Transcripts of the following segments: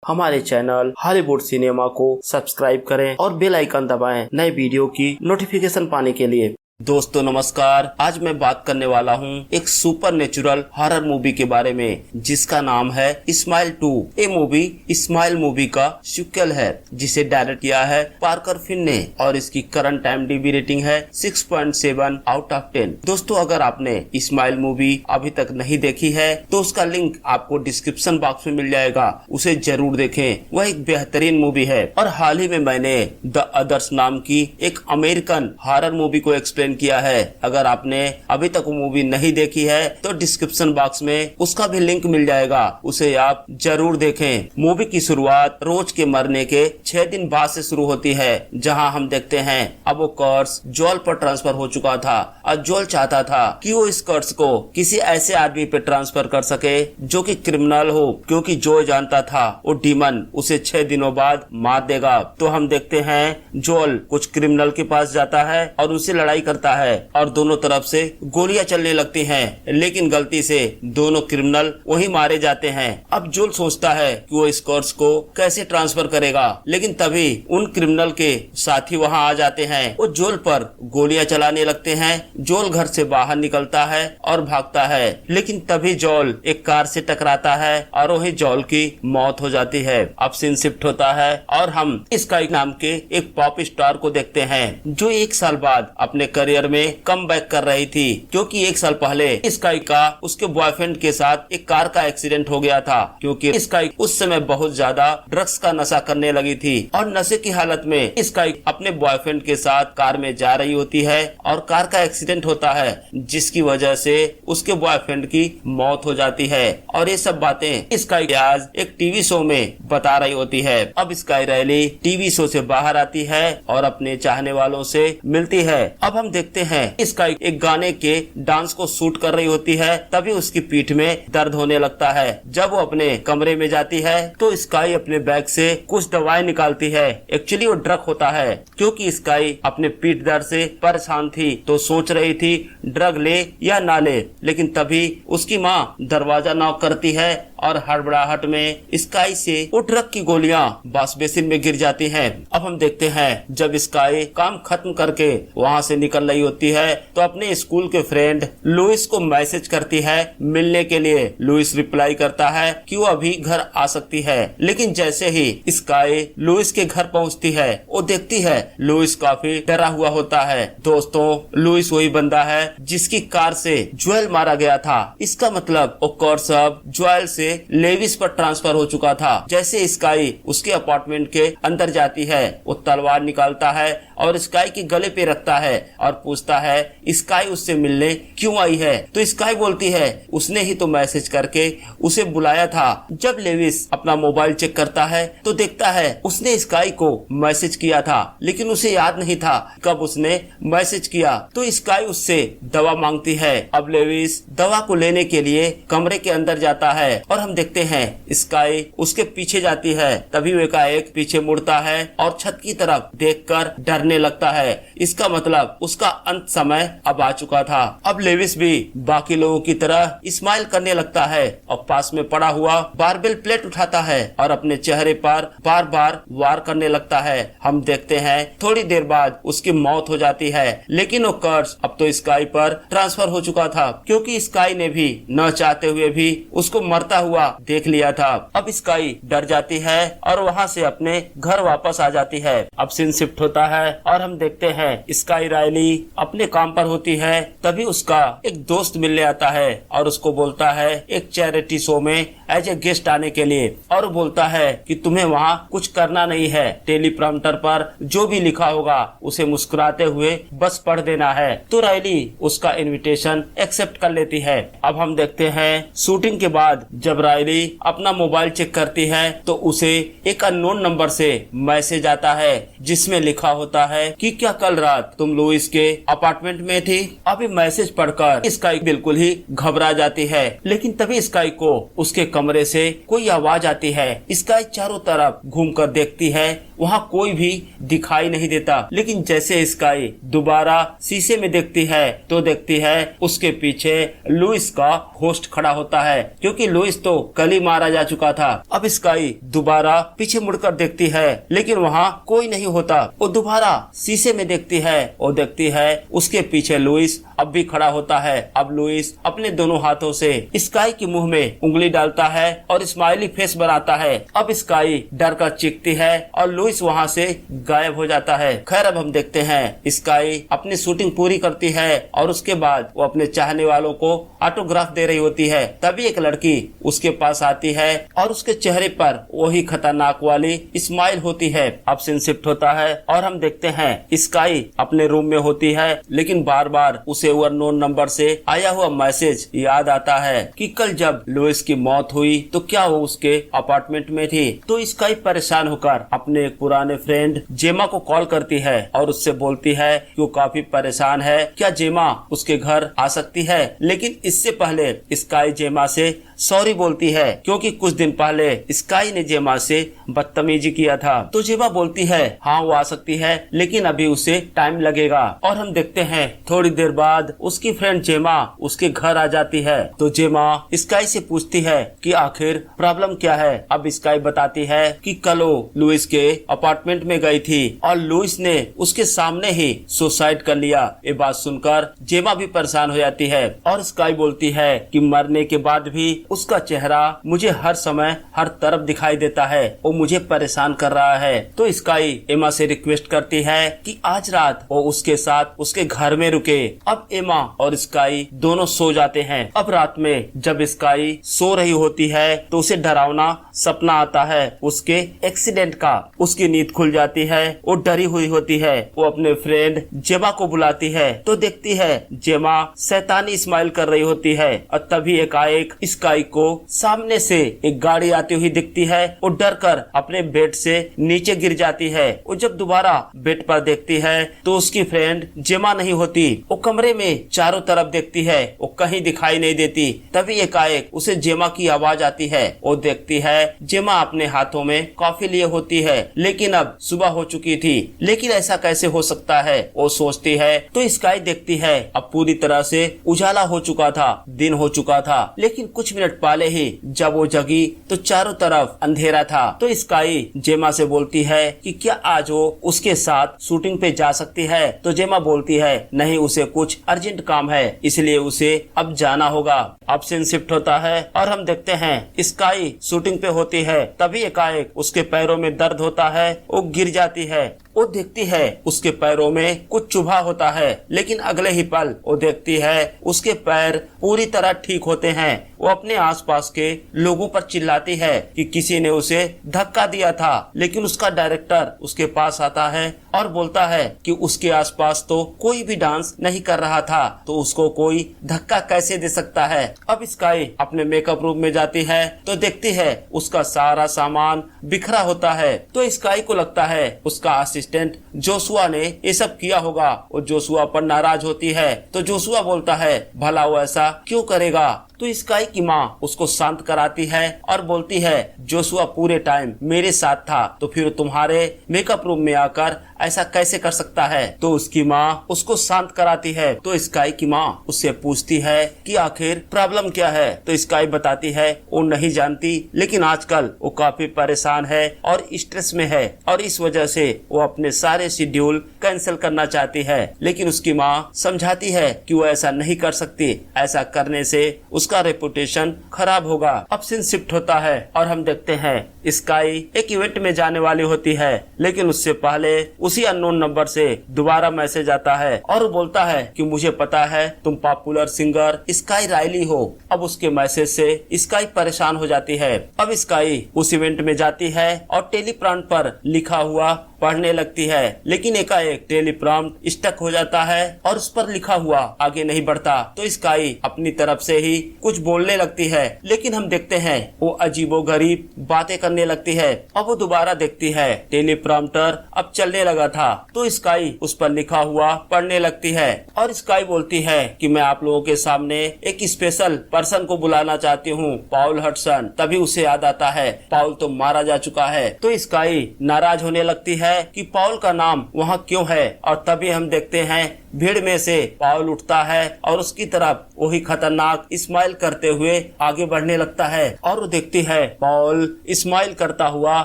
हमारे channel Hollywood cinema को subscribe करें और बेल आइकन दबाएं नए वीडियो की नोटिफिकेशन पाने के लिए। दोस्तों नमस्कार, आज मैं बात करने वाला हूं एक सुपरनेचुरल हॉरर मूवी के बारे में जिसका नाम है स्माइल 2। ये मूवी स्माइल मूवी का सीक्वल है जिसे डायरेक्ट किया है पार्कर फिन ने और इसकी करंट IMDb रेटिंग है 6.7 आउट ऑफ 10। दोस्तों अगर आपने स्माइल मूवी अभी तक नहीं देखी है तो उसका लिंक आपको डिस्क्रिप्शन बॉक्स में मिल जाएगा, उसे जरूर देखें। वह एक बेहतरीन मूवी है और हाल ही में मैंने द अदर्स नाम की एक अमेरिकन हॉरर मूवी को एक्सप्लेन किया है। अगर आपने अभी तक वो मूवी नहीं देखी है तो डिस्क्रिप्शन बॉक्स में उसका भी लिंक मिल जाएगा, उसे आप जरूर देखें। मूवी की शुरुआत रोज के मरने के 6 दिन बाद से शुरू होती है, जहां हम देखते हैं अब वो कर्स जोल पर ट्रांसफर हो चुका था और जोल चाहता था कि वो इस कर्स को किसी ऐसे आदमी पे ट्रांसफर कर सके जो कि क्रिमिनल हो, क्योंकि जो जानता था वो डीमन उसे 6 दिनों बाद मार देगा। तो हम देखते हैं जोल कुछ क्रिमिनल के पास जाता है और उनसे लड़ाई करता है और दोनों तरफ से गोलियां चलने लगती हैं, लेकिन गलती से दोनों क्रिमिनल वही मारे जाते हैं। अब जोल सोचता है कि वो इस कर्स को कैसे ट्रांसफर करेगा, लेकिन तभी उन क्रिमिनल के साथी वहां आ जाते हैं। वो जोल पर गोलियां चलाने लगते हैं। जोल घर से बाहर निकलता है और भागता है, लेकिन तभी जोल एक कार से टकराता है और वही जोल की मौत हो जाती है। अब सीन शिफ्ट होता है और हम स्काई नाम के एक पॉप स्टार को देखते हैं जो 1 साल बाद अपने करियर में कम बैक कर रही थी, क्योंकि 1 साल पहले स्काई का उसके बॉयफ्रेंड के साथ एक कार का एक्सीडेंट हो गया था, क्योंकि स्काई उस समय बहुत ज्यादा ड्रग्स का नशा करने लगी थी और नशे की हालत में स्काई अपने बॉयफ्रेंड के साथ कार में जा रही होती है और कार का एक्सीडेंट होता है, जिसकी वजह से उसके बॉयफ्रेंड की मौत हो जाती है। और ये सब बातें स्काई आज एक टीवी शो में बता रही होती है। अब स्काई रैली टीवी शो से बाहर आती है और अपने चाहने वालों से मिलती है। अब हम देखते हैं स्काई एक गाने के डांस को शूट कर रही होती है, तभी उसकी पीठ में दर्द होने लगता है। जब वो अपने कमरे में जाती है तो स्काई अपने बैग से कुछ दवाएं निकालती है। एक्चुअली वो ड्रग होता है, क्योंकि स्काई अपने पीठ दर्द से परेशान थी तो सोच रही थी ड्रग ले या ना ले, लेकिन तभी उसकी माँ दरवाजा नॉक करती है और हड़बड़ाहट में स्काई से वो ड्रग की गोलियां वॉश बेसिन में गिर जाती हैं। अब हम देखते हैं जब स्काई काम खत्म करके वहां से निकल रही होती है तो अपने स्कूल के फ्रेंड लुइस को मैसेज करती है मिलने के लिए। लुइस रिप्लाई करता है कि वो अभी घर आ सकती है, लेकिन जैसे ही स्काई लुइस के घर पहुंचती है वो देखती है लुइस काफी डरा हुआ होता है। दोस्तों लुइस वही बंदा है जिसकी कार से जोएल मारा गया था। इसका मतलब वो कर्स अब जोएल से लेविस पर ट्रांसफर हो चुका था। जैसे स्काई उसके अपार्टमेंट के अंदर जाती है वो तलवार निकालता है और स्काई के गले पे रखता है और पूछता है स्काई उससे मिलने क्यों आई है। तो स्काई बोलती है उसने ही तो मैसेज करके उसे बुलाया था। जब लेविस अपना मोबाइल चेक करता है तो देखता है उसने स्काई को मैसेज किया था, लेकिन उसे याद नहीं था कब उसने मैसेज किया। तो स्काई उससे दवा मांगती है। अब लेविस दवा को लेने के लिए कमरे के अंदर जाता है और हम देखते हैं स्काई उसके पीछे जाती है। तभी वो एकाएक पीछे मुड़ता है और छत की तरफ देखकर डरने लगता है। इसका मतलब उसका अंत समय अब आ चुका था। अब लेविस भी बाकी लोगों की तरह स्माइल करने लगता है और पास में पड़ा हुआ बारबेल प्लेट उठाता है और अपने चेहरे पर बार बार वार करने लगता है। हम देखते हैं थोड़ी देर बाद उसकी मौत हो जाती है, लेकिन वो कर्स अब तो स्काई पर ट्रांसफर हो चुका था, क्योंकि स्काई ने भी न चाहते हुए भी उसको मरता हुआ देख लिया था। अब स्काई डर जाती है और वहाँ से अपने घर वापस आ जाती है। अब सीन शिफ्ट होता है और हम देखते हैं स्काई रायली अपने काम पर होती है। तभी उसका एक दोस्त मिलने आता है और उसको बोलता है एक चैरिटी शो में एज ए गेस्ट आने के लिए, और बोलता है कि तुम्हें वहाँ कुछ करना नहीं है, टेलीप्रॉम्प्टर पर जो भी लिखा होगा उसे मुस्कुराते हुए बस पढ़ देना है। तो रायली उसका इनविटेशन एक्सेप्ट कर लेती है। अब हम देखते हैं शूटिंग के बाद जब रायली अपना मोबाइल चेक करती है तो उसे एक अननोन नंबर से मैसेज आता है जिसमें लिखा होता है कि क्या कल रात तुम लुइस के अपार्टमेंट में थी। अभी मैसेज पढ़कर स्काई बिल्कुल ही घबरा जाती है, लेकिन तभी स्काई को उसके कमरे से कोई आवाज आती है। स्काई चारों तरफ घूमकर देखती है, वहाँ कोई भी दिखाई नहीं देता। लेकिन जैसे स्काई दोबारा शीशे में देखती है तो देखती है उसके पीछे लुइस का होस्ट खड़ा होता है, क्योंकि लुइस तो कल ही मारा जा चुका था। अब स्काई दोबारा पीछे मुड़कर देखती है लेकिन वहाँ कोई नहीं होता। वो दोबारा शीशे में देखती है और देखती है उसके पीछे लुइस अब भी खड़ा होता है। अब लुइस अपने दोनों हाथों से स्काई के मुंह में उंगली डालता है और स्माइली फेस बनाता है। अब स्काई डर कर चीखती है और लुइस वहाँ से गायब हो जाता है। खैर अब हम देखते हैं स्काई अपनी शूटिंग पूरी करती है और उसके बाद वो अपने चाहने वालों को ऑटोग्राफ दे रही होती है। तभी एक लड़की उसके पास आती है और उसके चेहरे पर वही खतरनाक वाली स्माइल होती है। अब सीन शिफ्ट होता है और हम देखते हैं स्काई अपने रूम में होती है, लेकिन बार बार उसे अननोन नंबर से आया हुआ मैसेज याद आता है कि कल जब लुइस की मौत हुई तो क्या वो उसके अपार्टमेंट में थी। तो स्काई परेशान होकर अपने एक पुराने फ्रेंड जेमा को कॉल करती है और उससे बोलती है कि वो काफी परेशान है, क्या जेमा उसके घर आ सकती है। लेकिन इससे पहले स्काई जेमा से सॉरी बोलती है, क्योंकि कुछ दिन पहले स्काई ने जेमा से बदतमीजी किया था। तो जेमा बोलती है हाँ वो आ सकती है, लेकिन अभी उसे टाइम लगेगा। और हम देखते हैं थोड़ी देर बाद उसकी फ्रेंड जेमा उसके घर आ जाती है। तो जेमा स्काई से पूछती है कि आखिर प्रॉब्लम क्या है। अब स्काई बताती है कि कल वो लुइस के अपार्टमेंट में गई थी और लुइस ने उसके सामने ही सुसाइड कर लिया। ये बात सुनकर जेमा भी परेशान हो जाती है और स्काई बोलती है कि मरने के बाद भी उसका चेहरा मुझे हर समय हर तरफ दिखाई देता है, वो मुझे परेशान कर रहा है। तो स्काई एमा से रिक्वेस्ट करती है कि आज रात वो उसके साथ उसके घर में रुके। अब एमा और स्काई दोनों सो जाते हैं। अब रात में जब स्काई सो रही होती है तो उसे डरावना सपना आता है उसके एक्सीडेंट का। उसकी नींद खुल जाती है, वो डरी हुई होती है। वो अपने फ्रेंड जेमा को बुलाती है तो देखती है जेमा शैतानी स्माइल कर रही होती है। और तभी एकाएक स्काई को सामने से एक गाड़ी आती हुई दिखती है। वो डर कर अपने बेड से नीचे गिर जाती है। वो जब दोबारा बेड पर देखती है तो उसकी फ्रेंड जेमा नहीं होती। वो कमरे में चारों तरफ देखती है, वो कहीं दिखाई नहीं देती। तभी एकाएक उसे जेमा की आवाज आती है। वो देखती है जेमा अपने हाथों में कॉफी लिए होती है, लेकिन अब सुबह हो चुकी थी। लेकिन ऐसा कैसे हो सकता है वो सोचती है। तो स्काई देखती है अब पूरी तरह से उजाला हो चुका था, दिन हो चुका था। लेकिन कुछ मिनट पहले ही जब वो जगी तो चारों तरफ अंधेरा था। तो स्काई जेमा से बोलती है कि क्या आज वो उसके साथ शूटिंग पे जा सकती है। तो जेमा बोलती है नहीं, उसे कुछ अर्जेंट काम है, इसलिए उसे अब जाना होगा। अब सीन शिफ्ट होता है और हम देखते हैं स्काई शूटिंग पे होती है। तभी एकाएक उसके पैरों में दर्द होता है, वो गिर जाती है। वो देखती है उसके पैरों में कुछ चुभा होता है, लेकिन अगले ही पल वो देखती है उसके पैर पूरी तरह ठीक होते हैं। वो अपने आसपास के लोगों पर चिल्लाती है कि किसी ने उसे धक्का दिया था। लेकिन उसका डायरेक्टर उसके पास आता है और बोलता है कि उसके आसपास तो कोई भी डांस नहीं कर रहा था, तो उसको कोई धक्का कैसे दे सकता है। अब स्काई अपने मेकअप रूम में जाती है तो देखती है उसका सारा सामान बिखरा होता है। तो स्काई को लगता है उसका असिस्टेंट जोशुआ ने ये सब किया होगा। वो जोशुआ पर नाराज होती है तो जोशुआ बोलता है भला वो ऐसा क्यों करेगा। तो स्काई की माँ उसको शांत कराती है और बोलती है जोशुआ पूरे टाइम मेरे साथ था, तो फिर तुम्हारे मेकअप रूम में आकर ऐसा कैसे कर सकता है। तो उसकी माँ उसको शांत कराती है। तो स्काई की माँ उससे पूछती है कि आखिर प्रॉब्लम क्या है। तो स्काई बताती है वो नहीं जानती, लेकिन आजकल वो काफी परेशान है और स्ट्रेस में है और इस वजह से वो अपने सारे शेड्यूल कैंसिल करना चाहती है। लेकिन उसकी माँ समझाती है कि वो ऐसा नहीं कर सकती, ऐसा करने से उसका रेपुटेशन खराब होगा। अब सीन शिफ्ट होता है और हम देखते हैं स्काई एक इवेंट में जाने वाली होती है, लेकिन उससे पहले उसी अननोन नंबर से दोबारा मैसेज आता है और वो बोलता है कि मुझे पता है तुम पॉपुलर सिंगर स्काई राइली हो। अब उसके मैसेज से स्काई परेशान हो जाती है। अब स्काई उस इवेंट में जाती है और टेलीप्रॉम्प्टर पर लिखा हुआ पढ़ने लगती है, लेकिन एकाएक टेलीप्रॉम्प्ट स्टक हो जाता है और उस पर लिखा हुआ आगे नहीं बढ़ता। तो स्काई अपनी तरफ से ही कुछ बोलने लगती है, लेकिन हम देखते हैं वो अजीबोगरीब बातें करने लगती है। अब वो दोबारा देखती है टेलीप्रॉम्प्टर अब चलने लगा था। तो स्काई उस पर लिखा हुआ पढ़ने लगती है और स्काई बोलती है कि मैं आप लोगों के सामने एक स्पेशल पर्सन को बुलाना चाहती हूँ, पाउल हडसन। तभी उसे याद आता है पाउल तो मारा जा चुका है। तो स्काई नाराज होने लगती है कि पाउल का नाम वहाँ क्यों है। और तभी हम देखते हैं भीड़ में से पाउल उठता है और उसकी तरफ वही खतरनाक स्माइल करते हुए आगे बढ़ने लगता है। और वो देखती है पाउल स्माइल करता हुआ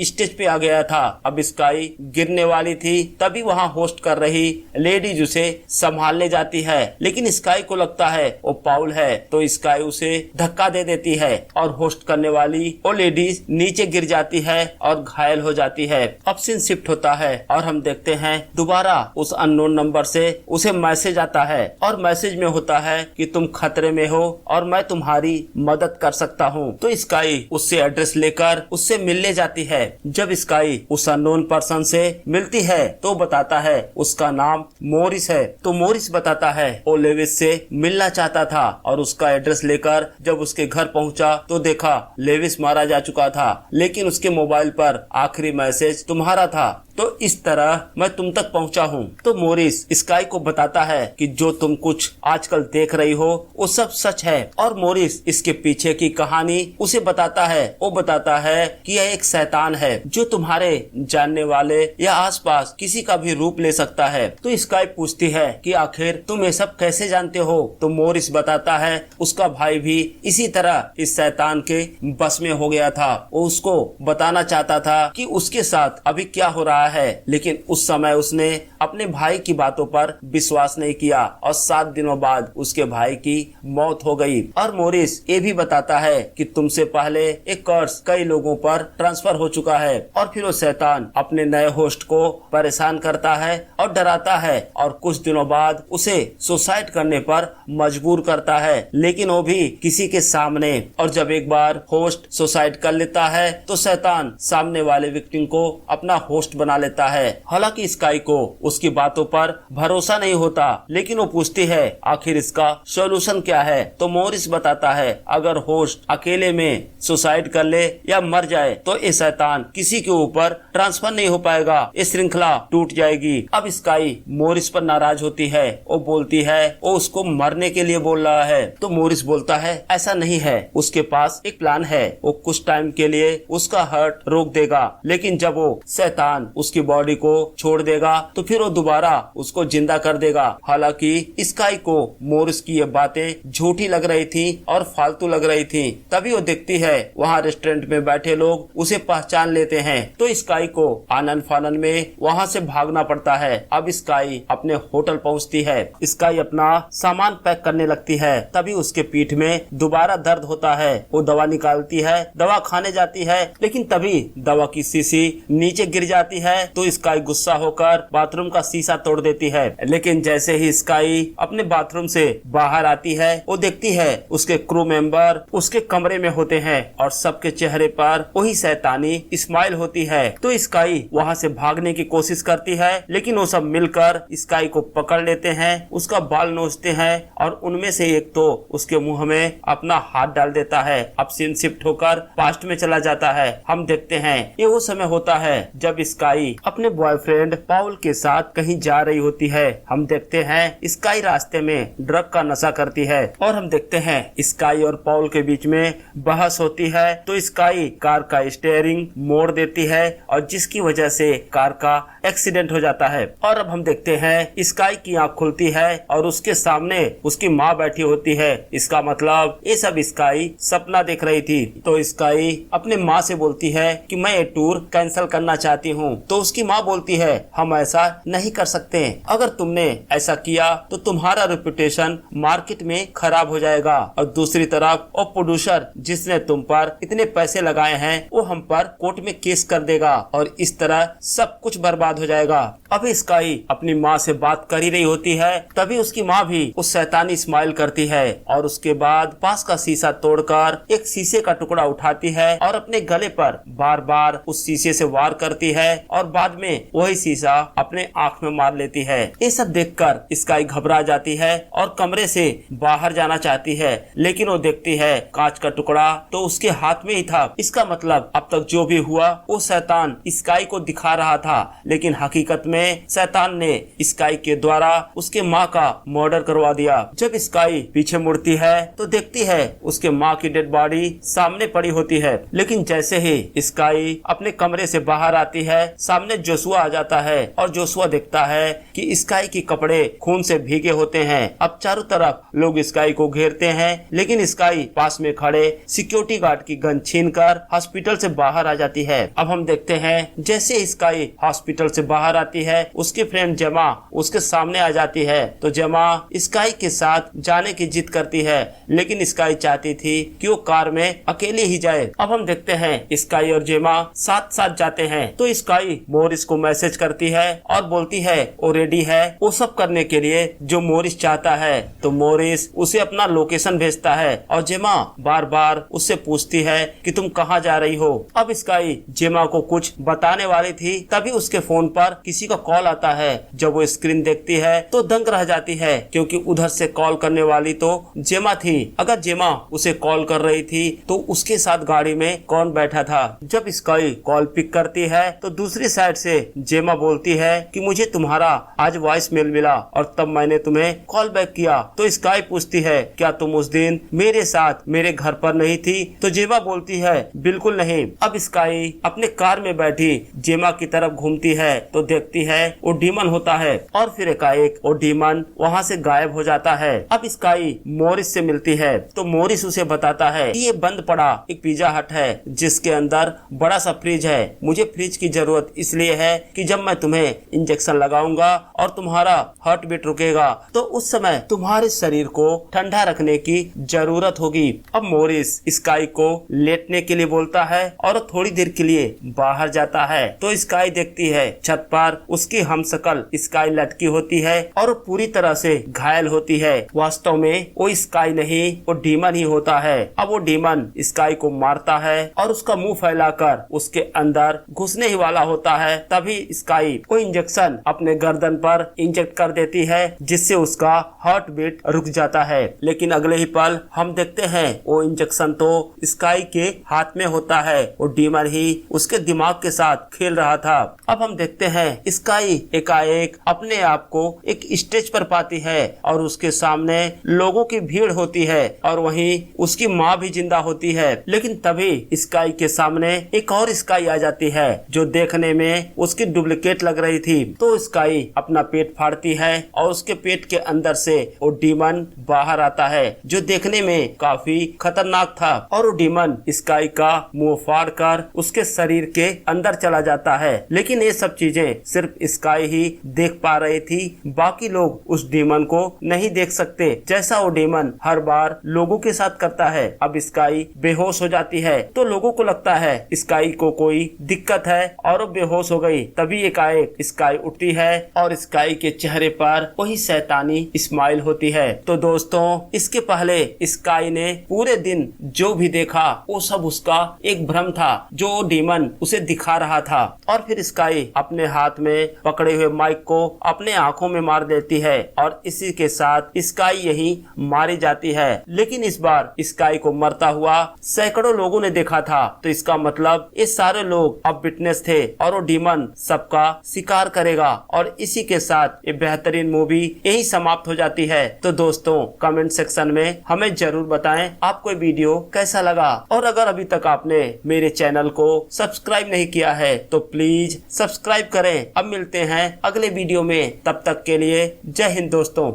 स्टेज पे आ गया था। अब स्काई गिरने वाली थी, तभी वहाँ होस्ट कर रही लेडीज उसे संभालने जाती है, लेकिन स्काई को लगता है वो पाउल है। तो स्काई उसे धक्का दे देती है और होस्ट करने वाली वो लेडीज नीचे गिर जाती है और घायल हो जाती है। अब सीन शिफ्ट होता है और हम देखते हैं दोबारा उस अननोन नंबर से उसे मैसेज आता है और मैसेज में होता है कि तुम खतरे में हो और मैं तुम्हारी मदद कर सकता हूँ। तो स्काई उससे एड्रेस लेकर उससे मिलने जाती है। जब स्काई उस अननोन पर्सन से मिलती है तो बताता है उसका नाम मोरिस है। तो मोरिस बताता है वो लेविस से मिलना चाहता था और उसका एड्रेस लेकर जब उसके घर पहुंचा तो देखा लेविस मारा जा चुका था, लेकिन उसके मोबाइल पर आखिरी मैसेज तुम्हारा था। तो इस तरह मैं तुम तक पहुंचा हूँ। तो मोरिस स्काई को बताता है कि जो तुम कुछ आजकल देख रही हो वो सब सच है। और मोरिस इसके पीछे की कहानी उसे बताता है। वो बताता है कि यह एक शैतान है जो तुम्हारे जानने वाले या आसपास किसी का भी रूप ले सकता है। तो स्काई पूछती है कि आखिर तुम ये सब कैसे जानते हो। तो मोरिस बताता है उसका भाई भी इसी तरह इस शैतान के बस में हो गया था। वो उसको बताना चाहता था कि उसके साथ अभी क्या हो रहा है, लेकिन उस समय उसने अपने भाई की बातों पर विश्वास नहीं किया और 7 दिनों बाद उसके भाई की मौत हो गई। और मोरिस ये भी बताता है कि तुमसे पहले एक कर्स कई लोगों पर ट्रांसफर हो चुका है। और फिर वो शैतान अपने नए होस्ट को परेशान करता है और डराता है और कुछ दिनों बाद उसे सुसाइड करने पर मजबूर करता है, लेकिन वो भी किसी के सामने। और जब एक बार होस्ट सुसाइड कर लेता है तो शैतान सामने वाले विक्टिम को अपना होस्ट बना लेता है। हालांकि स्काई को उसकी बातों पर भरोसा नहीं होता, लेकिन वो पूछती है आखिर इसका सॉल्यूशन क्या है। तो मोरिस बताता है अगर होस्ट अकेले में सुसाइड कर ले या मर जाए तो ये शैतान किसी के ऊपर ट्रांसफर नहीं हो पाएगा, ये श्रृंखला टूट जाएगी। अब स्काई मोरिस पर नाराज होती है। वो बोलती है वो उसको मरने के लिए बोल रहा है। तो मोरिस बोलता है ऐसा नहीं है, उसके पास एक प्लान है। वो कुछ टाइम के लिए उसका हार्ट रोक देगा, लेकिन जब वो शैतान उसकी बॉडी को छोड़ देगा तो फिर वो दोबारा उसको जिंदा कर देगा। हालांकि स्काई को मोरिस की ये बातें झूठी लग रही थी और फालतू लग रही थी। तभी वो देखती है वहाँ रेस्टोरेंट में बैठे लोग उसे पहचान लेते हैं। तो स्काई को आनन फानन में वहाँ से भागना पड़ता है। अब स्काई अपने होटल पहुँचती है। स्काई अपना सामान पैक करने लगती है। तभी उसके पीठ में दोबारा दर्द होता है। वो दवा निकालती है, दवा खाने जाती है, लेकिन तभी दवा की शीशी नीचे गिर जाती है। तो स्काई गुस्सा होकर बाथरूम का शीशा तोड़ देती है। लेकिन जैसे ही स्काई अपने बाथरूम से बाहर आती है वो देखती है उसके क्रू मेंबर उसके कमरे में होते हैं और सबके चेहरे पर वही शैतानी स्माइल होती है। तो स्काई वहाँ से भागने की कोशिश करती है, लेकिन वो सब मिलकर स्काई को पकड़ लेते हैं, उसका बाल नोचते हैं और उनमें से एक तो उसके मुंह में अपना हाथ डाल देता है। अब सीन शिफ्ट होकर पास्ट में चला जाता है। हम देखते हैं ये वो समय होता है जब स्काई अपने बॉयफ्रेंड पाउल के साथ कहीं जा रही होती है। हम देखते हैं स्काई रास्ते में ड्रग का नशा करती है और हम देखते हैं स्काई और पाउल के बीच में बहस होती है। तो स्काई कार का स्टीयरिंग मोड़ देती है और जिसकी वजह से कार का एक्सीडेंट हो जाता है। और अब हम देखते हैं स्काई की आंख खुलती है और उसके सामने उसकी माँ बैठी होती है। इसका मतलब ये सब स्काई सपना देख रही थी। तो स्काई अपने माँ से बोलती है कि मैं ये टूर कैंसिल करना चाहती हूँ। तो उसकी माँ बोलती है हम ऐसा नहीं कर सकते, अगर तुमने ऐसा किया तो तुम्हारा रेपुटेशन मार्केट में खराब हो जाएगा और दूसरी तरफ वो प्रोड्यूसर जिसने तुम पर इतने पैसे लगाए हैं वो हम पर कोर्ट में केस कर देगा और इस तरह सब कुछ बर्बाद हो जाएगा। अभी स्काई अपनी माँ से बात कर ही रही होती है, तभी उसकी माँ भी उस शैतानी स्माइल करती है और उसके बाद पास का शीशा तोड़कर एक शीशे का टुकड़ा उठाती है और अपने गले पर बार बार उस शीशे से वार करती है और बाद में वही शीशा अपने आँख में मार लेती है। ये सब देखकर स्काई घबरा जाती है और कमरे से बाहर जाना चाहती है, लेकिन वो देखती है कांच का टुकड़ा तो उसके हाथ में ही था। इसका मतलब अब तक जो भी हुआ वो शैतान स्काई को दिखा रहा था, लेकिन हकीकत में शैतान ने स्काई के द्वारा उसके माँ का मर्डर करवा दिया। जब स्काई पीछे मुड़ती है तो देखती है उसके माँ की डेड बॉडी सामने पड़ी होती है, लेकिन जैसे ही स्काई अपने कमरे से बाहर आती है सामने जोशुआ आ जाता है और जोशुआ देखता है कि स्काई के कपड़े खून से भीगे होते हैं। अब चारों तरफ लोग स्काई को घेरते हैं, लेकिन स्काई पास में खड़े सिक्योरिटी गार्ड की गन छीनकर हॉस्पिटल से बाहर आ जाती है। अब हम देखते हैं जैसे स्काई हॉस्पिटल से बाहर आती है उसकी फ्रेंड जेमा उसके सामने आ जाती है, तो जेमा स्काई के साथ जाने की जिद करती है, लेकिन स्काई चाहती थी कि वो कार में अकेले ही जाए। अब हम देखते हैं स्काई और जेमा साथ साथ जाते हैं, तो स्काई मोरिस को मैसेज करती है और बोलती है वो रेडी है वो सब करने के लिए जो मोरिस चाहता है। तो मोरिस उसे अपना लोकेशन भेजता है और जेमा बार बार उससे पूछती है कि तुम कहाँ जा रही हो। अब स्काई जेमा को कुछ बताने वाली थी, तभी उसके फोन पर किसी का कॉल आता है। जब वो स्क्रीन देखती है तो दंग रह जाती है, क्योंकि उधर से कॉल करने वाली तो जेमा थी। अगर जेमा उसे कॉल कर रही थी तो उसके साथ गाड़ी में कौन बैठा था। जब स्काई कॉल पिक करती है तो दूसरी साइड से जेमा बोलती है कि मुझे तुम्हारा आज वॉइस मेल मिला और तब मैंने तुम्हें कॉल बैक किया। तो स्काई पूछती है क्या तुम उस दिन मेरे साथ मेरे घर पर नहीं थी। तो जेमा बोलती है बिल्कुल नहीं। अब स्काई अपने कार में बैठी जेमा की तरफ घूमती है तो देखती है वो डीमन होता है और फिर एकाएक वो डीमन वहाँ से गायब हो जाता है। अब स्काई मोरिस से मिलती है तो मोरिस उसे बताता है कि ये बंद पड़ा एक पिज्जा हट है जिसके अंदर बड़ा सा फ्रिज है। मुझे फ्रिज की जरूरत इसलिए है कि जब मैं तुम्हें इंजेक्शन लगाऊंगा और तुम्हारा हार्ट बीट रुकेगा तो उस समय तुम्हारे शरीर को ठंडा रखने की जरूरत होगी। अब मोरिस स्काई को लेटने के लिए बोलता है और थोड़ी देर के लिए बाहर जाता है, तो स्काई देखती है छत पर उसकी हमशक्ल स्काई लटकी होती है और पूरी तरह से घायल होती है। वास्तव में वो स्काई नहीं वो डीमन ही होता है। अब वो डीमन स्काई को मारता है और उसका मुंह फैलाकर उसके अंदर घुसने ही वाला होता है, तभी स्काई वो इंजेक्शन अपने गर्दन पर इंजेक्ट कर देती है जिससे उसका हार्ट बीट रुक जाता है। लेकिन अगले ही पल हम देखते हैं वो इंजेक्शन तो स्काई के हाथ में होता है, वो डीमन ही उसके दिमाग के साथ खेल रहा था। अब हम देखते हैं स्काई एकाएक अपने आप को एक स्टेज पर पाती है और उसके सामने लोगों की भीड़ होती है और वहीं उसकी माँ भी जिंदा होती है। लेकिन तभी स्काई के सामने एक और स्काई आ जाती है जो देखने में उसकी डुप्लीकेट लग रही थी। तो स्काई अपना पेट फाड़ती है और उसके पेट के अंदर से वो डीमन बाहर आता है जो देखने में काफी खतरनाक था और वो डीमन स्काई का मुंह फाड़ कर उसके शरीर के अंदर चला जाता है। लेकिन ये सब चीजें सिर्फ स्काई ही देख पा रही थी, बाकी लोग उस डीमन को नहीं देख सकते जैसा वो डीमन हर बार लोगों के साथ करता है। अब स्काई बेहोश हो जाती है तो लोगों को लगता है स्काई को कोई दिक्कत है और वो बेहोश हो गई। तभी एकाएक स्काई उठती है और स्काई के चेहरे पर वही शैतानी स्माइल होती है। तो दोस्तों इसके पहले स्काई ने पूरे दिन जो भी देखा वो सब उसका एक भ्रम था जो डीमन उसे दिखा रहा था। और फिर स्काई अपने हाथ में पकड़े हुए माइक को अपने आंखों में मार देती है और इसी के साथ स्काई यही मारी जाती है। लेकिन इस बार स्काई को मरता हुआ सैकड़ों लोगों ने देखा था, तो इसका मतलब ये सारे लोग अब विटनेस थे और वो डीमन सबका शिकार करेगा। और इसी के साथ ये बेहतरीन मूवी यही समाप्त हो जाती है। तो दोस्तों कमेंट सेक्शन में हमें जरूर बताएं आपको वीडियो कैसा लगा, और अगर अभी तक आपने मेरे चैनल को सब्सक्राइब नहीं किया है तो प्लीज सब्सक्राइब करें। अब मिलते हैं अगले वीडियो में, तब तक के लिए जय हिंद दोस्तों।